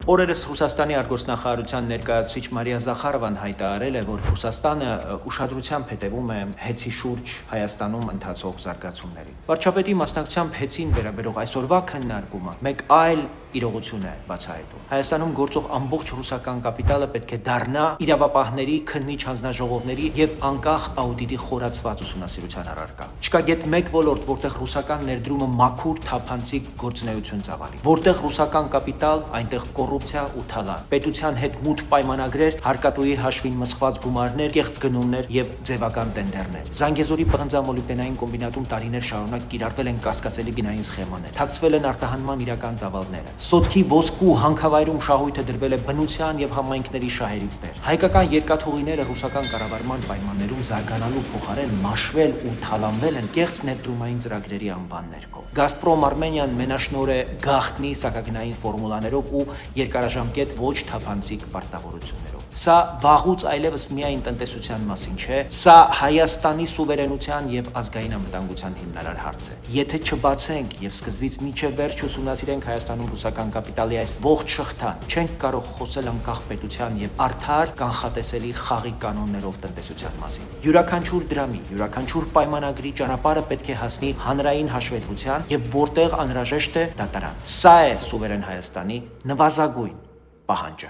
Օրերս Ռուսաստանի արտգործնախարարության ներկայացուցիչ Մարիա Զախարովան հայտարարել է, որ Ռուսաստանը ուշադրությամբ հետևում է հեծի շուրջ Հայաստանում ընթացող զարգացումներին։ Վարչապետի մասնակցությամբ հեծին վերաբերող այսօրվա քննարկումը մեկ այլ իրողություն է բացահայտում։ Հայաստանում գործող ամբողջ ռուսական կապիտալը պետք է դառնա իրավապահների, քննիչ հանձնաժողովների եւ անկախ աուդիտի խորացված ուսումնասիրության առարկա։ Չկա գետ մեկ ոլորտ, որտեղ ռուսական ներդրումը մաքուր թափանցիկ գործունեություն ծավալի, որտեղ ռուսական կապիտալ, այնտեղ կոռուպցիա ու թալան, պետության հետ մութ պայմանագրեր, հարկատուի հաշվին մսխված գումարներ, կեղծ գնումներ եւ ձևական տենդերներ։ Զանգեզուրի պղնձամոլիբդենային կոմբինատում տարիներ շարունակ կիրառվել են կասկածելի գնային սխեմաներ, թաքցվել են արտահանման իրական ծավալները։ Սոտքի ոսկու հանքավայրում շահույթը դրվել է բնության եւ համայնքների շահերից վեր։ Հայկական երկաթուղիները ռուսական կառավարման պայմաններում զարգանալու փոխարեն մաշվել ու թալանվել են կեղծ ներդրումային ծրագրերի անվան ներքո։ Գազպրոմ Արմենիան մենաշնոր է գաղտնի սակագնային ֆորմուլաներով ու երկարաժամկետ ոչ թափանցիկ պարտավորություններով։ Սա վաղուց այլևս միայն տնտեսության մասին չէ, սա Հայաստանի սուվերենության եւ ազգային անվտանգության հիմնարար հարց է։ Եթե չբացենք եւ սկզբից մինչեւ վերջ ուսումնասիրենք Հայաստանում ռուսական կապիտալի այս ողջ շղթան, չենք կարող խոսել անկախ պետության եւ արդար կանխատեսելի խաղի կանոններով տնտեսության մասին։ Յուրաքանչյուր դրամի, յուրաքանչյուր պայմանագրի ճանապարհը պետք է հասնի հանրային հաշվետվության եւ որտեղ անհրաժեշտ է դատարան։ Սա է սուվերեն Հայաստանի նվազագույն պահանջը։